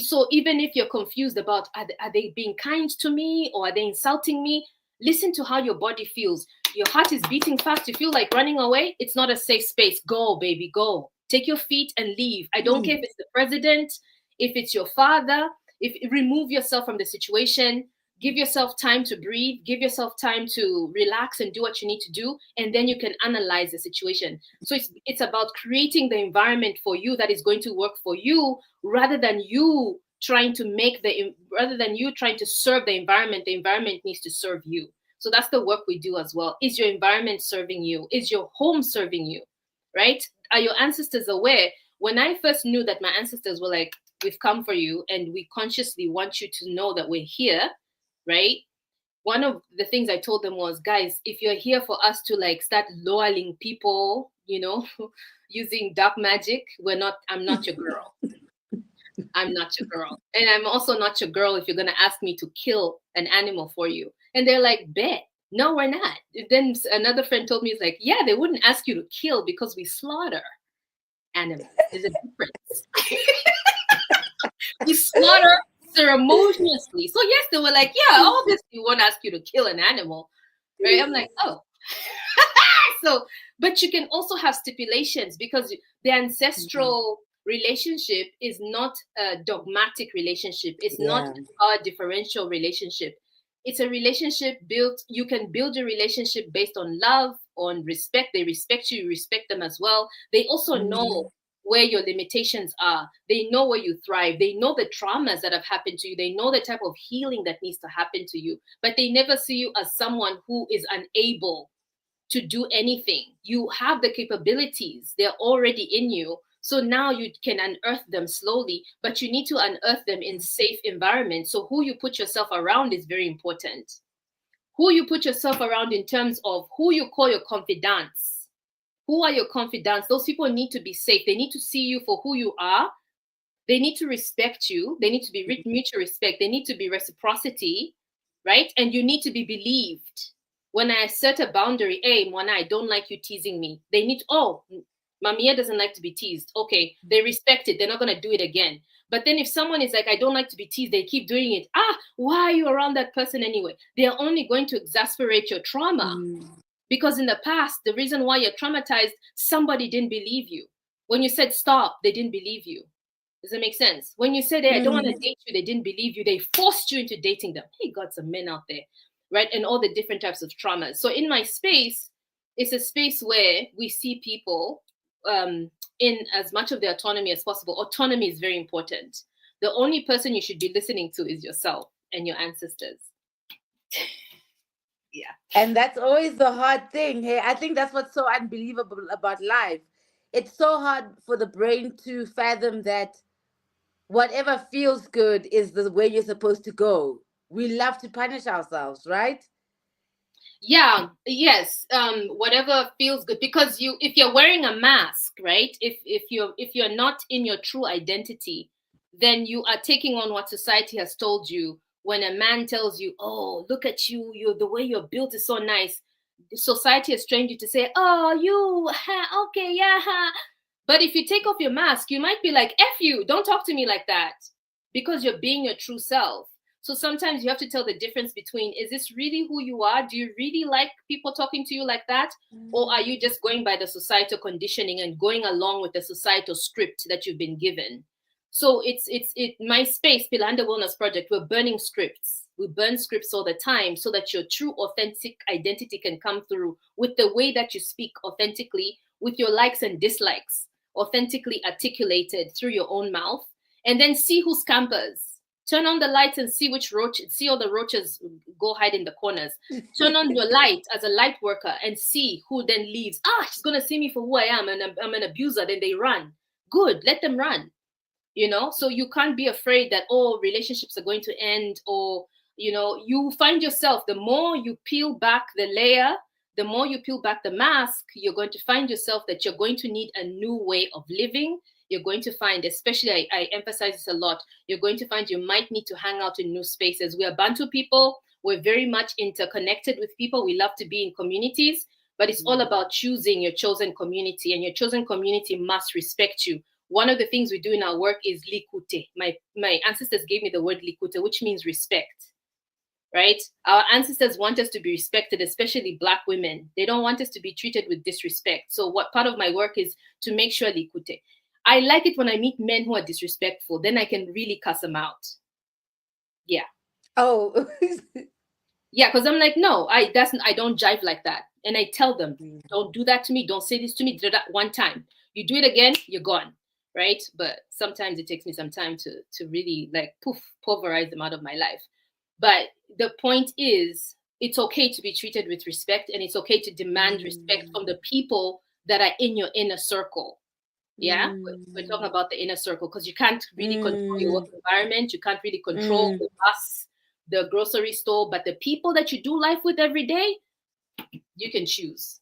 Speaker 2: so even if you're confused about, are they being kind to me or are they insulting me? Listen to how your body feels. Your heart is beating fast. You feel like running away. It's not a safe space. Go, baby, go. Take your feet and leave. I don't care if it's the president, if it's your father, if remove yourself from the situation, give yourself time to breathe, give yourself time to relax and do what you need to do, and then you can analyze the situation. So it's about creating the environment for you that is going to work for you, rather than you trying to serve the environment needs to serve you. So that's the work we do as well. Is your environment serving you? Is your home serving you? Right? are your ancestors aware? When I first knew that my ancestors were like, we've come for you and we consciously want you to know that we're here, right? One of the things I told them was, guys, if you're here for us to like start lowering people, you know, using dark magic, I'm not your girl. I'm not your girl. And I'm also not your girl if you're going to ask me to kill an animal for you. And they're like, bet. No, we're not. Then another friend told me, it's like, yeah, they wouldn't ask you to kill because we slaughter animals. There's a difference. We slaughter ceremoniously. So yes, they were like, yeah, obviously we won't ask you to kill an animal. Right? I'm like, oh. So, but you can also have stipulations because the ancestral relationship is not a dogmatic relationship. It's not a differential relationship. It's a relationship built, you can build a relationship based on love, on respect. They respect you, you respect them as well. They also know where your limitations are. They know where you thrive. They know the traumas that have happened to you. They know the type of healing that needs to happen to you, but they never see you as someone who is unable to do anything. You have the capabilities. They're already in you. So now you can unearth them slowly, but you need to unearth them in safe environments. So who you put yourself around is very important. Who you put yourself around in terms of who you call your confidants. Who are your confidants? Those people need to be safe. They need to see you for who you are. They need to respect you. They need to be mutual respect. They need to be reciprocity, right? And you need to be believed. When I set a boundary, hey, Mwana, I don't like you teasing me. They need, oh, Mamia doesn't like to be teased. Okay, they respect it. They're not going to do it again. But then if someone is like, I don't like to be teased, they keep doing it. Why are you around that person anyway? They're only going to exasperate your trauma. Because in the past, the reason why you're traumatized, somebody didn't believe you. When you said stop, they didn't believe you. Does that make sense? When you said, hey, I don't want to date you, they didn't believe you. They forced you into dating them. Hey, got some men out there, right? And all the different types of traumas. So in my space, it's a space where we see people in as much of their autonomy as possible. Autonomy is very important. The only person you should be listening to is yourself and your ancestors. Yeah.
Speaker 1: And that's always the hard thing. Hey, I think that's what's so unbelievable about life. It's so hard for the brain to fathom that whatever feels good is the way you're supposed to go. We love to punish ourselves, right?
Speaker 2: Yeah, yes. Whatever feels good, because if you're wearing a mask, right? If you're not in your true identity, then you are taking on what society has told you. When a man tells you, "Oh, look at you, the way you're built is so nice," society has trained you to say, "Oh, you, okay, yeah." But if you take off your mask, you might be like, "F you, don't talk to me like that," because you're being your true self. So sometimes you have to tell the difference between, is this really who you are? Do you really like people talking to you like that? Or are you just going by the societal conditioning and going along with the societal script that you've been given? So it's my space, Pilanda Wellness Project, we're burning scripts. We burn scripts all the time so that your true authentic identity can come through with the way that you speak authentically, with your likes and dislikes, authentically articulated through your own mouth, and then see who scampers. Turn on the lights and see see all the roaches go hide in the corners. Turn on your light as a light worker and see who then leaves. She's going to see me for who I am and I'm an abuser. Then they run. Good, let them run. So you can't be afraid that, relationships are going to end, or, you find yourself, the more you peel back the layer, the more you peel back the mask, you're going to find yourself that you're going to need a new way of living. You're going to find, especially, I emphasize this a lot, you're going to find you might need to hang out in new spaces. We are Bantu people. We're very much interconnected with people. We love to be in communities, but it's all about choosing your chosen community, and your chosen community must respect you. One of the things we do in our work is likute. My ancestors gave me the word likute, which means respect, right? Our ancestors want us to be respected, especially Black women. They don't want us to be treated with disrespect. So what part of my work is to make sure likute. I like it when I meet men who are disrespectful. Then I can really cuss them out. Yeah.
Speaker 1: Oh.
Speaker 2: Yeah, because I'm like, no, I don't jive like that. And I tell them, don't do that to me. Don't say this to me. Do that one time. You do it again, you're gone. Right? But sometimes it takes me some time to really pulverize them out of my life. But the point is, it's okay to be treated with respect, and it's okay to demand respect from the people that are in your inner circle. Yeah, we're talking
Speaker 1: Mm.
Speaker 2: about the inner circle because you can't really control your work
Speaker 1: Mm.
Speaker 2: environment. You can't really control
Speaker 1: Mm.
Speaker 2: the bus, the grocery store, but the people that you do life with every day, you can choose.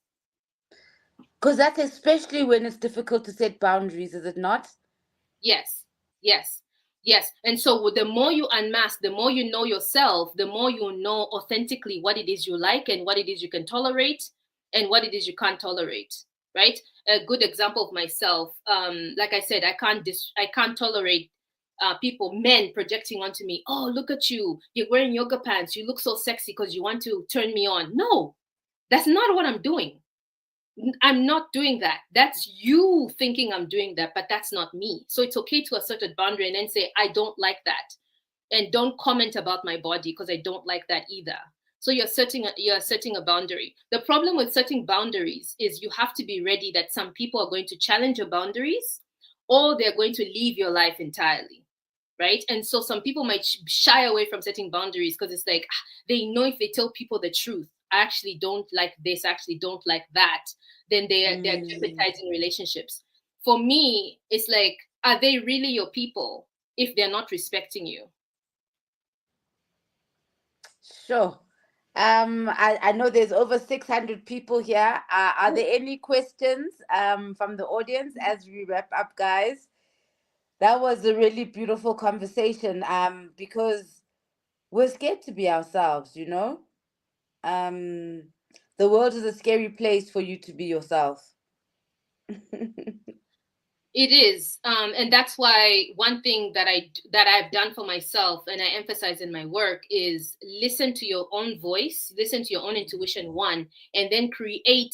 Speaker 1: Because that's especially when it's difficult to set boundaries, is it not?
Speaker 2: Yes, yes, yes. And so the more you unmask, the more you know yourself, the more you know authentically what it is you like and what it is you can tolerate and what it is you can't tolerate. Right? A good example of myself, like I said, I can't tolerate people, men projecting onto me. Oh, look at you! You're wearing yoga pants. You look so sexy because you want to turn me on. No, that's not what I'm doing. I'm not doing that. That's you thinking I'm doing that, but that's not me. So it's okay to assert a boundary and then say, I don't like that. And don't comment about my body because I don't like that either. So you're setting a boundary. The problem with setting boundaries is you have to be ready that some people are going to challenge your boundaries or they're going to leave your life entirely. Right. And so some people might shy away from setting boundaries because it's like they know if they tell people the truth, I actually don't like this, I actually don't like that, then they're
Speaker 1: Mm.
Speaker 2: jeopardizing relationships. For me, it's like, are they really your people if they're not respecting you?
Speaker 1: Sure. I know there's over 600 people here. Are there any questions from the audience as we wrap up, guys? That was a really beautiful conversation because we're scared to be ourselves, you know? Um, the world is a scary place for you to be yourself.
Speaker 2: It is, and that's why one thing that I've done for myself, and I emphasize in my work, is listen to your own voice, listen to your own intuition, one, and then create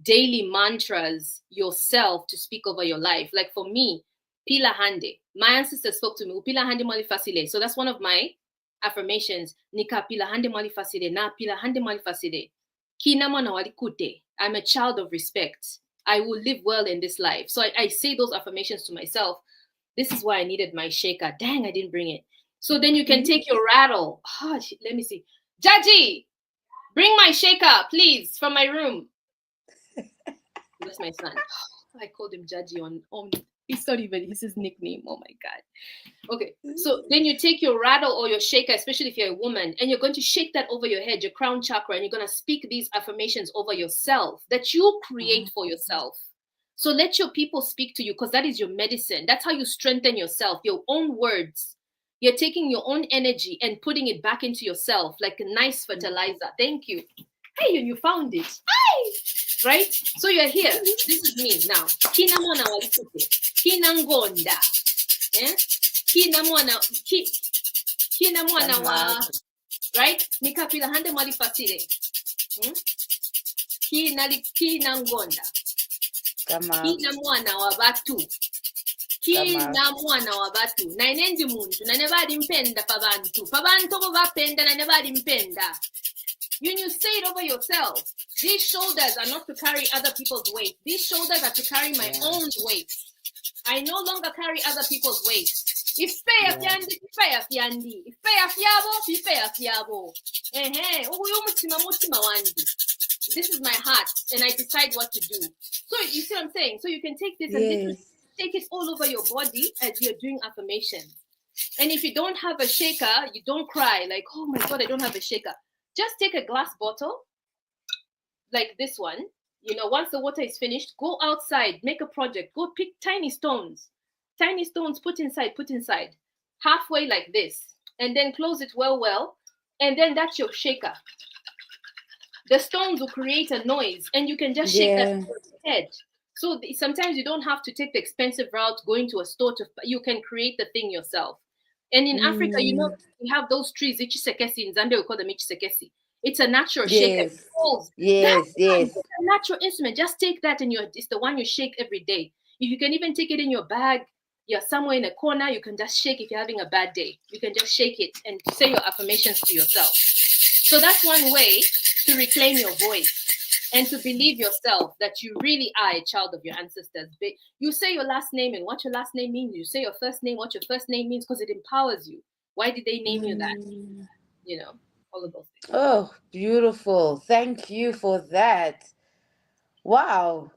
Speaker 2: daily mantras yourself to speak over your life. Like for me, Pila Hande, my ancestors spoke to me, Pila Hande Mali Fasile. So that's one of my affirmations. Nika Pila Hande Mali Fasile, na Pila Hande Mali Fasile. Kina mana walikute. I'm a child of respect. I will live well in this life. So I say those affirmations to myself. This is why I needed my shaker. Dang, I didn't bring it. So then you can take your rattle. Oh, let me see. Jaji, bring my shaker, please, from my room. That's my son. I called him Jaji on it's not even his nickname. Oh my God. Okay, so then you take your rattle or your shaker, especially if you're a woman, and you're going to shake that over your head, your crown chakra, and you're going to speak these affirmations over yourself that you create for yourself. So let your people speak to you because that is your medicine. That's how you strengthen yourself, your own words. You're taking your own energy and putting it back into yourself like a nice fertilizer. Thank you. Hey, you found it. Hey! Right? So you're here. This is me now. Kina mwana walikute. Kina ngonda. Yeah? Kina mwana wa, right? Nikapila hande mwali fasile. Kina ngonda. Kina mwana wa batu. Kina mwana wa batu. Na inendi muntu. Na nebali mpenda pa bantu. Pa bantu ko bapenda na nebali mpenda. When you say it over yourself, these shoulders are not to carry other people's weight. These shoulders are to carry my own weight. I no longer carry other people's weight. This is my heart, and I decide what to do. So you see what I'm saying? So you can take this and take it all over your body as you're doing affirmations. And if you don't have a shaker, you don't cry like, oh my God, I don't have a shaker. Just take a glass bottle like this one. You know, once the water is finished, go outside, make a project, go pick tiny stones, put inside, halfway like this, and then close it well, and then that's your shaker. The stones will create a noise, and you can just shake that over your head. So sometimes you don't have to take the expensive route, going to a store you can create the thing yourself. And in Africa, you know, we have those trees, ichisekesi. In Zambia, we call them ichisekesi. It's a natural shaker. That's a natural instrument. Just take that and it's the one you shake every day. If you can even take it in your bag, you're somewhere in a corner, you can just shake. If you're having a bad day, you can just shake it and say your affirmations to yourself. So that's one way to reclaim your voice and to believe yourself that you really are a child of your ancestors. You say your last name and what your last name means. You say your first name, what your first name means, because it empowers you. Why did they name you that? You know, all of those things.
Speaker 1: Oh, beautiful. Thank you for that. Wow.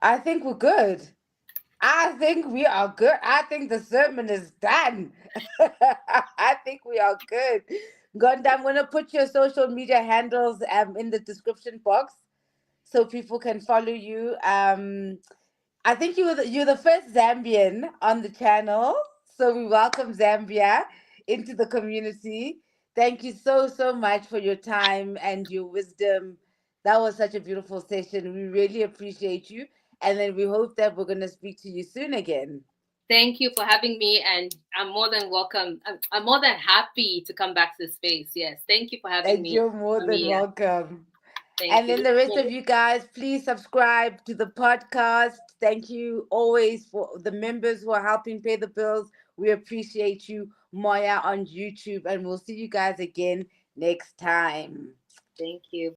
Speaker 1: I think we're good. I think we are good. I think the sermon is done. I think we are good. Gonda, I'm gonna put your social media handles in the description box so people can follow you. I think you're the first Zambian on the channel, so we welcome Zambia into the community. Thank you so much for your time and your wisdom. That was such a beautiful session. We really appreciate you, and then we hope that we're gonna speak to you soon again.
Speaker 2: Thank you for having me, and I'm more than welcome. I'm more than happy to come back to the space. Yes, thank you for having
Speaker 1: And
Speaker 2: me,
Speaker 1: you're more than
Speaker 2: Mia.
Speaker 1: welcome.
Speaker 2: Thank
Speaker 1: And
Speaker 2: you.
Speaker 1: then the rest of you guys, please subscribe to the podcast. Thank you always for the members who are helping pay the bills. We appreciate you, Moya on YouTube, and we'll see you guys again next time.
Speaker 2: Thank you.